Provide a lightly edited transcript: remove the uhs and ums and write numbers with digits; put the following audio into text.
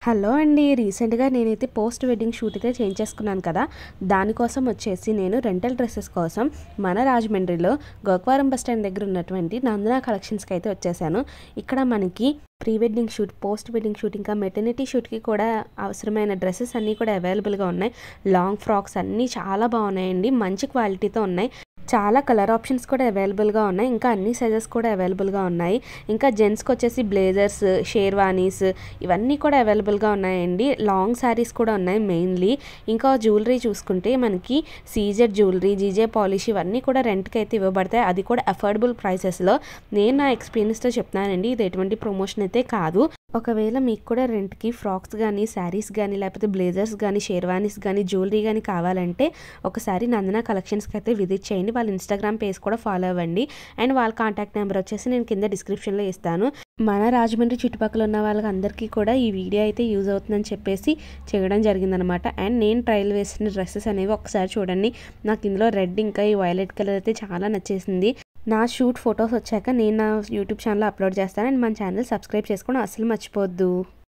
Hello అండి. రీసెంట్‌గా నేనైతే పోస్ట్ వెడ్డింగ్ షూట్ అయితే చేయించేసుకున్నాను కదా! దానికోసం వచ్చేసి నేను రెంటల్ డ్రెసెస్ కోసం మన రాజమండ్రిలో గోకవరం బస్ స్టాండ్ దగ్గర ఉన్నటువంటి నందన కలెక్షన్స్‌కి అయితే వచ్చేసాను. ఇక్కడ మనకి pre wedding shoot, post wedding shoot, ఇంకా మెటర్నిటీ షూట్‌కి కూడా అవసరమైన డ్రెసెస్ అన్నీ కూడా అవైలబుల్‌గా ఉన్నాయి. లాంగ్ ఫ్రాక్స్ అన్నీ చాలా బాగున్నాయండి. మంచి క్వాలిటీతో ఉన్నాయి. చాలా కలర్ ఆప్షన్స్ కూడా అవైలబుల్‌గా ఉన్నాయి. ఇంకా అన్ని సైజెస్ కూడా అవైలబుల్‌గా ఉన్నాయి. ఇంకా జెంట్స్‌కి వచ్చేసి బ్లేజర్స్, షేర్వానీస్ ఇవన్నీ కూడా అవైలబుల్‌గా ఉన్నాయండి. లాంగ్ శారీస్ కూడా ఉన్నాయి మెయిన్‌లీ. ఇంకా జ్యువెలరీ చూసుకుంటే మనకి సీజెడ్ జ్యువెలరీ, జీజే పాలిష్ ఇవన్నీ కూడా రెంట్‌కి అయితే ఇవ్వబడతాయి. అది కూడా అఫోర్డబుల్ ప్రైసెస్‌లో. నేను నా ఎక్స్‌పీరియన్స్‌తో చెప్తున్నానండి. ఇది ఎటువంటి ప్రమోషన్ అయితే కాదు. ఒకవేళ మీకు కూడా రెంట్‌కి ఫ్రాక్స్ గానీ, శారీస్ గానీ, లేకపోతే బ్లేజర్స్ గానీ, షేర్వానీస్ గానీ, జ్యువెలరీ గానీ కావాలంటే ఒకసారి నందన కలెక్షన్స్‌కి అయితే విజిట్ చేయండి. వాళ్ళ ఇన్‌స్టాగ్రామ్ పేజ్ కూడా ఫాలో అవ్వండి. అండ్ వాళ్ళ కాంటాక్ట్ నెంబర్ వచ్చేసి నేను కింద డిస్క్రిప్షన్‌లో ఇస్తాను. మన రాజమండ్రి చుట్టుపక్కల ఉన్న వాళ్ళకందరికీ కూడా ఈ వీడియో అయితే యూజ్ అవుతుందని చెప్పేసి చేయడం జరిగిందనమాట. అండ్ నేను ట్రయల్ వేసిన డ్రెస్సెస్ అనేవి ఒకసారి చూడండి. నాకు ఇందులో రెడ్ ఇంకా ఈ వైలెట్ కలర్ అయితే చాలా నచ్చేసింది. నా షూట్ ఫొటోస్ వచ్చాక నేను నా యూట్యూబ్ ఛానల్లో అప్లోడ్ చేస్తాను. అండ్ మన ఛానల్ సబ్స్క్రైబ్ చేసుకోవడం అస్సలు మర్చిపోవద్దు.